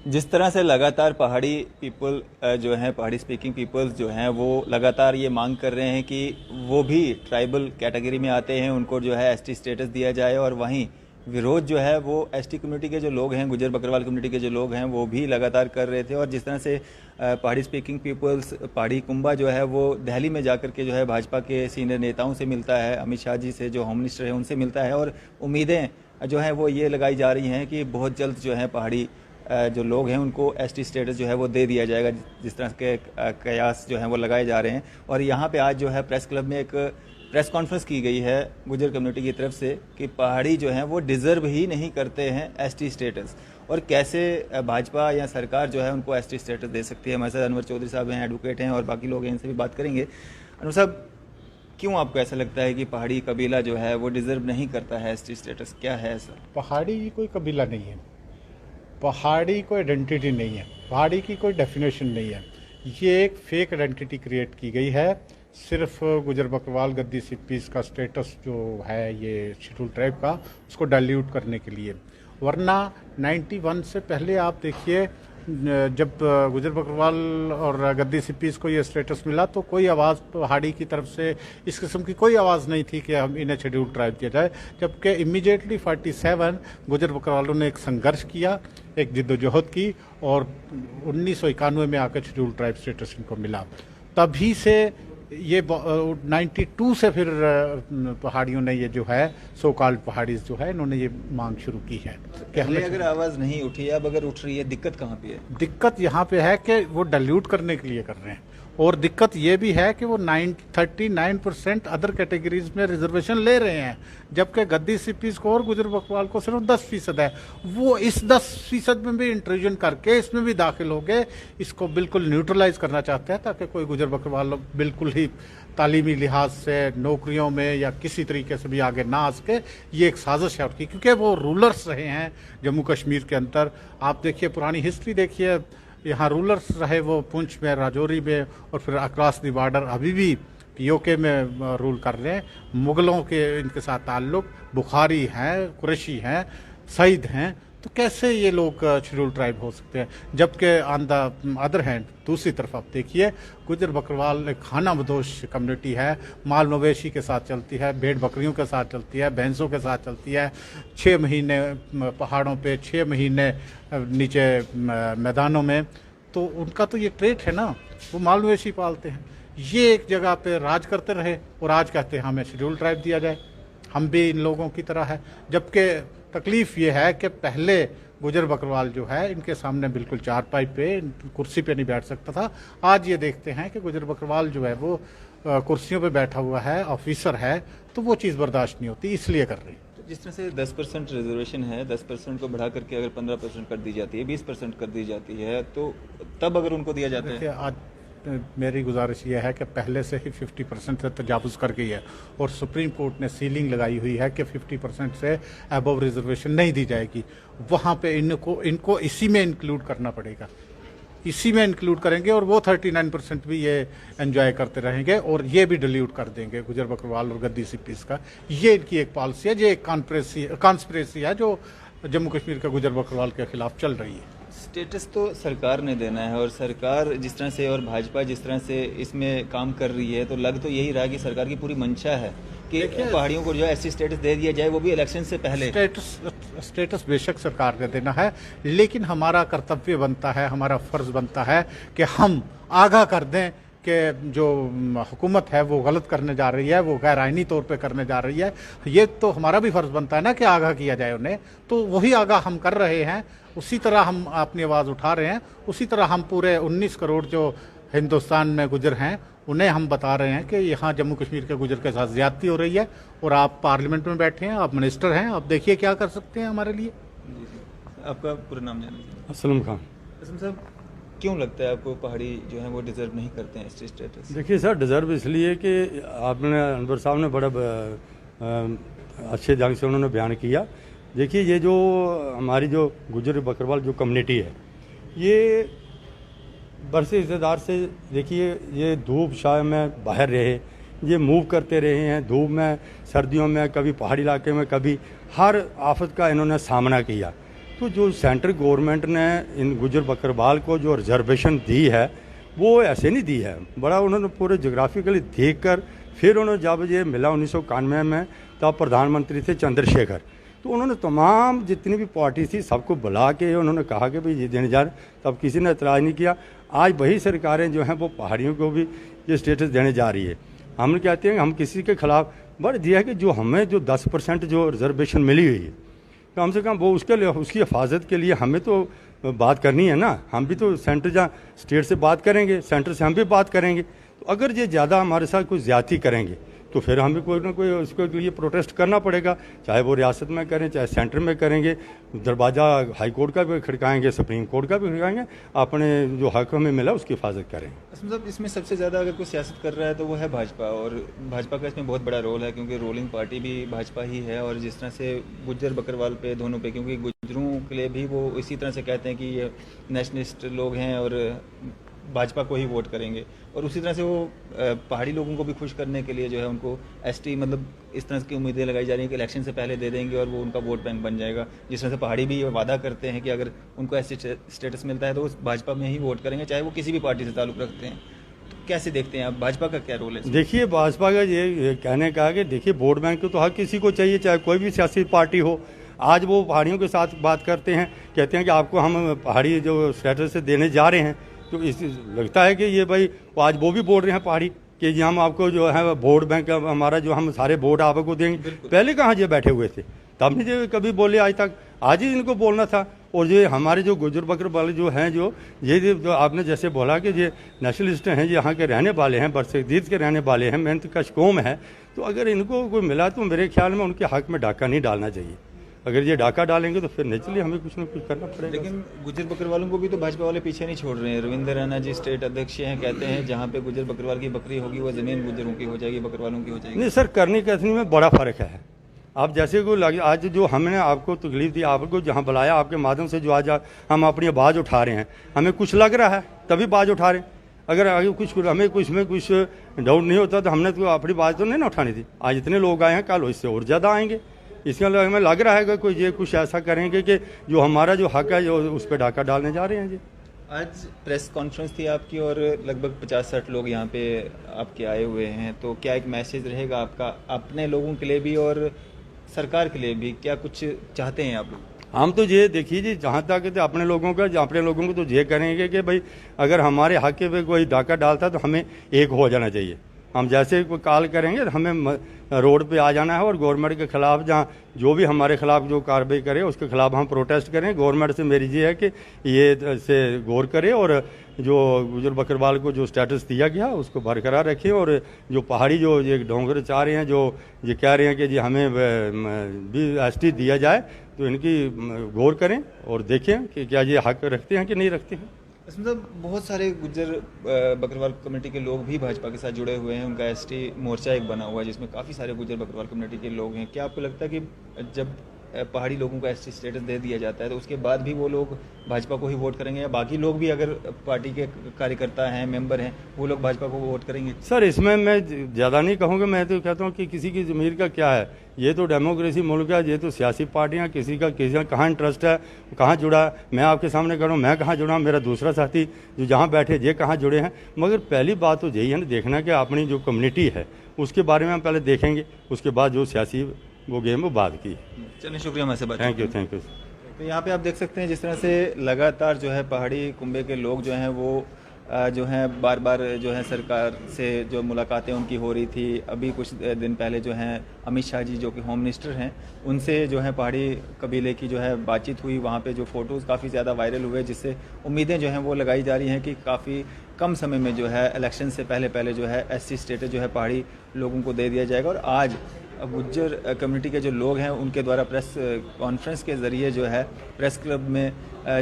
जिस तरह से लगातार पहाड़ी पीपल जो हैं, पहाड़ी स्पीकिंग पीपल्स जो हैं, वो लगातार ये मांग कर रहे हैं कि वो भी ट्राइबल कैटेगरी में आते हैं, उनको जो है एसटी स्टेटस दिया जाए। और वहीं विरोध जो है वो एसटी कम्युनिटी के जो लोग हैं, गुजर बकरवाल कम्युनिटी के जो लोग हैं, वो भी लगातार कर रहे थे। और जिस तरह से पहाड़ी स्पीकिंग पीपल्स, पहाड़ी कुंबा जो है वो दिल्ली में जाकर के जो है भाजपा के सीनियर नेताओं से मिलता है, अमित शाह जी से जो होम मिनिस्टर है उनसे मिलता है, और उम्मीदें जो हैं वो ये लगाई जा रही हैं कि बहुत जल्द जो है पहाड़ी जो लोग हैं उनको एसटी स्टेटस जो है वो दे दिया जाएगा। जिस तरह के कयास जो हैं वो लगाए जा रहे हैं। और यहाँ पे आज जो है प्रेस क्लब में एक प्रेस कॉन्फ्रेंस की गई है गुजर कम्युनिटी की तरफ से कि पहाड़ी जो हैं वो डिज़र्व ही नहीं करते हैं एसटी स्टेटस, और कैसे भाजपा या सरकार जो है उनको एसटी स्टेटस दे सकती है। हमारे साथ अनवर चौधरी साहब हैं, एडवोकेट हैं, और बाकी लोग हैं, इनसे भी बात करेंगे। अनवर साहब, क्यों आपको ऐसा लगता है कि पहाड़ी कबीला जो है वो डिज़र्व नहीं करता है एसटी स्टेटस? क्या है ऐसा? पहाड़ी कोई कबीला नहीं है, पहाड़ी कोई आइडेंटिटी नहीं है, पहाड़ी की कोई डेफिनेशन नहीं है। ये एक फेक आइडेंटिटी क्रिएट की गई है सिर्फ गुजर बकरवाल गद्दी सिप्पीज़ का स्टेटस जो है ये शेड्यूल ट्राइब का, उसको डाइल्यूट करने के लिए। वरना 91 से पहले आप देखिए, जब गुजर बकरवाल और गद्दी सिप्पीज़ को ये स्टेटस मिला तो कोई आवाज़ पहाड़ी की तरफ से इस किस्म की कोई आवाज़ नहीं थी कि हम इन्हें शेड्यूल ट्राइब दिया जाए। जबकि इमीडिएटली 47 गुजर बकरवालों ने एक संघर्ष किया, एक जिद्दोजहद की, और 1991 में आकर शेड्यूल ट्राइब स्टेटस इनको मिला। तभी से ये 92 से फिर पहाड़ियों ने ये जो है सो कॉल्ड पहाड़ीज जो है इन्होंने ये मांग शुरू की है कि हमें अगर आवाज़ नहीं उठी है, अब अगर उठ रही है, दिक्कत कहाँ पे है? दिक्कत यहाँ पे है कि वो डाइल्यूट करने के लिए कर रहे हैं, और दिक्कत ये भी है कि वो 39% अदर कैटेगरीज में रिजर्वेशन ले रहे हैं, जबकि गद्दी सिप्पीज़ को और गुजर बकरवाल को सिर्फ 10% है। वो इस 10% में भी इंट्रूजन करके इसमें भी दाखिल हो गए, इसको बिल्कुल न्यूट्रलाइज करना चाहते हैं ताकि कोई गुजर बकरवाल बिल्कुल ही तालीमी लिहाज से नौकरियों में या किसी तरीके से भी आगे ना आ सके। ये एक साजिश है उनकी, क्योंकि वो रूलर्स रहे हैं जम्मू कश्मीर के अंदर। आप देखिए, पुरानी हिस्ट्री देखिए, यहाँ रूलर्स रहे वो पुंछ में, राजौरी में, और फिर अक्रॉस द बॉर्डर अभी भी पीओके में रूल कर रहे हैं। मुग़लों के इनके साथ ताल्लुक़, बुखारी हैं, कुरैशी हैं, सईद हैं, तो कैसे ये लोग शेड्यूल ट्राइब हो सकते हैं? जबकि ऑन द अदर हैंड दूसरी तरफ आप देखिए, गुजर बकरवाल एक खाना बदोश कम्युनिटी है, माल मवेशी के साथ चलती है, भेड़ बकरियों के साथ चलती है, भैंसों के साथ चलती है, 6 महीने पहाड़ों पे, 6 महीने नीचे मैदानों में। तो उनका तो ये ट्रेट है ना, वो माल मवेशी पालते हैं। ये एक जगह पे राज करते रहे और आज कहते हैं हमें शेड्यूल ट्राइब दिया जाए, हम भी इन लोगों की तरह है। जबकि तकलीफ़ ये है कि पहले गुजर बकरवाल जो है इनके सामने बिल्कुल चारपाई पे, कुर्सी पे नहीं बैठ सकता था। आज ये देखते हैं कि गुजर बकरवाल जो है वो कुर्सियों पे बैठा हुआ है, ऑफिसर है, तो वो चीज़ बर्दाश्त नहीं होती, इसलिए कर रही। जिस तरह से 10% रिजर्वेशन है, 10% को बढ़ा करके अगर 15% कर दी जाती है, 20% कर दी जाती है, तो तब अगर उनको दिया जाता है। आज मेरी गुजारिश ये है कि पहले से ही 50% से तजावुज़ कर गई है, और सुप्रीम कोर्ट ने सीलिंग लगाई हुई है कि 50% से अबव रिजर्वेशन नहीं दी जाएगी। वहाँ पे इनको इसी में इंक्लूड करना पड़ेगा, इसी में इंक्लूड करेंगे, और वो 39% भी ये एंजॉय करते रहेंगे, और ये भी डिल्यूट कर देंगे गुजर बकरवाल और गद्दी सिप्पीज़ का। ये इनकी एक पॉलिसी है, ये एक कॉन्स्पिरेसी है जो जम्मू कश्मीर का गुजर बकरवाल के खिलाफ चल रही है। स्टेटस तो सरकार ने देना है, और सरकार जिस तरह से और भाजपा जिस तरह से इसमें काम कर रही है, तो लग तो यही रहा कि सरकार की पूरी मंशा है कि पहाड़ियों को जो है ऐसी स्टेटस दे दिया जाए, वो भी इलेक्शन से पहले। स्टेटस बेशक सरकार ने देना है, लेकिन हमारा कर्तव्य बनता है, हमारा फ़र्ज़ बनता है कि हम आगाह कर दें कि जो हुकूमत है वो गलत करने जा रही है, वो गैर आइनी तौर पे करने जा रही है। ये तो हमारा भी फ़र्ज़ बनता है ना कि आगाह किया जाए उन्हें। तो वही आगाह हम कर रहे हैं, उसी तरह हम अपनी आवाज़ उठा रहे हैं, उसी तरह हम पूरे 19 करोड़ जो हिंदुस्तान में गुजर हैं उन्हें हम बता रहे हैं कि यहाँ जम्मू कश्मीर के गुजर के साथ ज़्यादती हो रही है, और आप पार्लियामेंट में बैठे हैं, आप मिनिस्टर हैं, आप देखिए क्या कर सकते हैं हमारे लिए। आपका पूरा नाम जाना? असलम खान। असलम साहब, क्यों लगता है आपको पहाड़ी जो है वो डिज़र्व नहीं करते हैं एसटी स्टेटस? देखिए सर, डिज़र्व इसलिए कि आपने अनवर साहब ने बड़ा अच्छे ढंग से उन्होंने बयान किया। देखिए, ये जो हमारी जो गुजर बकरवाल जो कम्युनिटी है, ये बरसे इज़्ज़तदार से, देखिए ये धूप छाया में बाहर रहे, ये मूव करते रहे हैं धूप में, सर्दियों में, कभी पहाड़ी इलाके में, कभी हर आफत का इन्होंने सामना किया। तो जो सेंट्रल गवर्नमेंट ने इन गुजर बकरवाल को जो रिजर्वेशन दी है वो ऐसे नहीं दी है, बड़ा उन्होंने पूरे जोग्राफिकली देख कर फिर उन्होंने जब ये मिला 1991 में तब प्रधानमंत्री थे चंद्रशेखर, तो उन्होंने तमाम जितनी भी पार्टी थी सबको बुला के उन्होंने कहा कि भाई ये देने जा रहे, तब किसी ने एतराज़ नहीं किया। आज वही सरकारें जो हैं वो पहाड़ियों को भी ये स्टेटस देने जा रही है। हम कहते हैं हम किसी के खिलाफ बट दिया है कि जो हमें जो 10% जो रिजर्वेशन मिली हुई है कम से कम वो उसके लिए उसकी हिफाजत के लिए हमें तो बात करनी है ना। हम भी तो सेंटर जहाँ स्टेट से बात करेंगे, सेंटर से हम भी बात करेंगे। तो अगर ये ज़्यादा हमारे साथ कोई ज़्यादती करेंगे तो फिर हमें कोई ना कोई उसके लिए प्रोटेस्ट करना पड़ेगा, चाहे वो रियासत में करें चाहे सेंटर में करेंगे। दरवाज़ा हाई कोर्ट का भी खड़काएंगे, सुप्रीम कोर्ट का भी खड़काएंगे, अपने जो हक हमें मिला उसकी हिफाजत करें। मतलब इसमें सबसे ज़्यादा अगर कोई सियासत कर रहा है तो वो है भाजपा, और भाजपा का इसमें बहुत बड़ा रोल है क्योंकि रूलिंग पार्टी भी भाजपा ही है। और जिस तरह से गुज्जर बकरवाल पे दोनों पे, क्योंकि गुज्जरों के लिए भी वो इसी तरह से कहते हैं कि ये नेशनलिस्ट लोग हैं और भाजपा को ही वोट करेंगे, और उसी तरह से वो पहाड़ी लोगों को भी खुश करने के लिए जो है उनको एसटी मतलब इस तरह की उम्मीदें लगाई जा रही हैं कि इलेक्शन से पहले दे देंगे और वो उनका वोट बैंक बन जाएगा। जिस तरह से पहाड़ी भी ये वादा करते हैं कि अगर उनको एसटी स्टेटस मिलता है तो वो भाजपा में ही वोट करेंगे, चाहे वो किसी भी पार्टी से ताल्लुक़ रखते हैं। तो कैसे देखते हैं आप, भाजपा का क्या रोल है? देखिए भाजपा का ये कहने का कि देखिए वोट बैंक तो हर किसी को चाहिए, चाहे कोई भी सियासी पार्टी हो। आज वो पहाड़ियों के साथ बात करते हैं, कहते हैं कि आपको हम पहाड़ी जो स्टेटस से देने जा रहे हैं, तो इस लगता है कि ये भाई आज वो भी बोल रहे हैं पहाड़ी कि जी हम आपको जो है वोट बैंक हमारा जो हम सारे वोट आपको देंगे। पहले कहाँ ये बैठे हुए थे, तब नहीं जो कभी बोले आज तक, आज ही इनको बोलना था। और ये हमारे जो गुजर बकरवाल जो हैं जो जो आपने जैसे बोला कि ये नेशनलिस्ट हैं, यहाँ के रहने वाले हैं, बरसगदीद के रहने वाले हैं, मेहनत कश कौम है, तो अगर इनको कोई मिला तो मेरे ख्याल में उनके हक में डाका नहीं डालना चाहिए। अगर ये डाका डालेंगे तो फिर नेचुरली हमें कुछ ना कुछ करना पड़ेगा। लेकिन गुजर बकरवालों को भी तो भाजपा वाले पीछे नहीं छोड़ रहे हैं। रविंद्र रैना जी स्टेट अध्यक्ष हैं, कहते हैं जहाँ पे गुजर बकरवाल की बकरी होगी वो जमीन गुजरों की हो जाएगी, बकरवालों की हो जाएगी। नहीं सर, करनी कसनी में बड़ा फर्क है। आप जैसे को लगे आज जो हमने आपको तकलीफ दी, आपको जहाँ बुलाया आपके माध्यम से जो आज हम अपनी आवाज़ उठा रहे हैं, हमें कुछ लग रहा है तभी आवाज़ उठा रहे हैं। अगर आगे कुछ हमें कुछ में कुछ डाउट नहीं होता तो हमने तो अपनी बात तो नहीं ना उठानी थी। आज इतने लोग आए हैं, कल इससे और ज़्यादा आएंगे। इसके लिए हमें लग रहा है कि कोई ये कुछ ऐसा करेंगे कि जो हमारा जो हक है जो उस पर डाका डालने जा रहे हैं जी। आज प्रेस कॉन्फ्रेंस थी आपकी और लगभग 50-60 लोग यहाँ पे आपके आए हुए हैं, तो क्या एक मैसेज रहेगा आपका अपने लोगों के लिए भी और सरकार के लिए भी? क्या कुछ चाहते हैं आप लोग? हम तो ये देखिए जी, जहाँ तक तो अपने लोगों को तो ये करेंगे कि भाई अगर हमारे हक पे कोई डाका डालता तो हमें एक हो जाना चाहिए। हम जैसे कोई कॉल करेंगे तो हमें रोड पे आ जाना है और गवर्नमेंट के खिलाफ जहाँ जो भी हमारे खिलाफ जो कार्रवाई करे उसके खिलाफ हम प्रोटेस्ट करें। गवर्नमेंट से मेरी ये है कि ये से गौर करे और जो गुजर बकरवाल को जो स्टेटस दिया गया उसको बरकरार रखें। और जो पहाड़ी जो ये डोंगर चाह रहे हैं, जो ये कह रहे हैं कि जी हमें भी एसटी दिया जाए, तो इनकी गौर करें और देखें कि क्या ये हक रखते हैं कि नहीं रखते हैं। मतलब बहुत सारे गुज्जर बकरवाल कम्युनिटी के लोग भी भाजपा के साथ जुड़े हुए हैं। उनका एसटी मोर्चा एक बना हुआ है जिसमें काफ़ी सारे गुज्जर बकरवाल कम्युनिटी के लोग हैं। क्या आपको लगता है कि जब पहाड़ी लोगों को एसटी स्टेटस दे दिया जाता है तो उसके बाद भी वो लोग भाजपा को ही वोट करेंगे, या बाकी लोग भी अगर पार्टी के कार्यकर्ता हैं, मेंबर हैं, वो लोग भाजपा को वोट करेंगे? सर इसमें मैं ज़्यादा नहीं कहूँगा। मैं तो कहता हूँ कि किसी की ज़मीर का क्या है, ये तो डेमोक्रेसी मुल्क है, ये तो सियासी पार्टियाँ, किसी का कहाँ इंटरेस्ट है, कहाँ जुड़ा। मैं आपके सामने करूँ, मैं कहाँ जुड़ा, मेरा दूसरा साथी जो जहाँ बैठे ये कहाँ जुड़े हैं। मगर पहली बात तो यही है ना, देखना कि अपनी जो कम्युनिटी है उसके बारे में हम पहले देखेंगे, उसके बाद जो सियासी वो गेम वो बात की। चलिए, शुक्रिया हमारे से बात। Thank you. तो यहाँ पे आप देख सकते हैं जिस तरह से लगातार जो है पहाड़ी कुंबे के लोग जो हैं वो जो हैं बार बार जो है सरकार से जो मुलाकातें उनकी हो रही थी। अभी कुछ दिन पहले जो हैं अमित शाह जी जो कि होम मिनिस्टर हैं, उनसे जो है पहाड़ी कबीले की जो है बातचीत हुई। वहाँ पे जो फ़ोटोज़ काफ़ी ज़्यादा वायरल हुए, जिससे उम्मीदें जो हैं वो लगाई जा रही हैं कि काफ़ी कम समय में जो है इलेक्शन से पहले जो है एससी स्टेटस जो है पहाड़ी लोगों को दे दिया जाएगा। और आज गुज्जर कम्युनिटी के जो लोग हैं उनके द्वारा प्रेस कॉन्फ्रेंस के ज़रिए जो है प्रेस क्लब में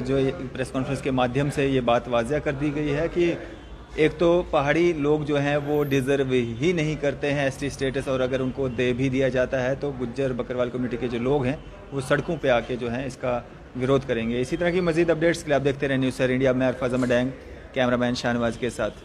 जो प्रेस कॉन्फ्रेंस के माध्यम से ये बात वाज़िया कर दी गई है कि एक तो पहाड़ी लोग जो हैं वो डिज़र्व ही नहीं करते हैं एसटी स्टेटस, और अगर उनको दे भी दिया जाता है तो गुज्जर बकरवाल कम्युनिटी के जो लोग हैं वो सड़कों पे आके जो हैं इसका विरोध करेंगे। इसी तरह की मज़ीद अपडेट्स के लिए आप देखते रहे न्यूज़ सर इंडिया में। अरफाज़ अहमद, कैमरामैन शाहनवाज के साथ।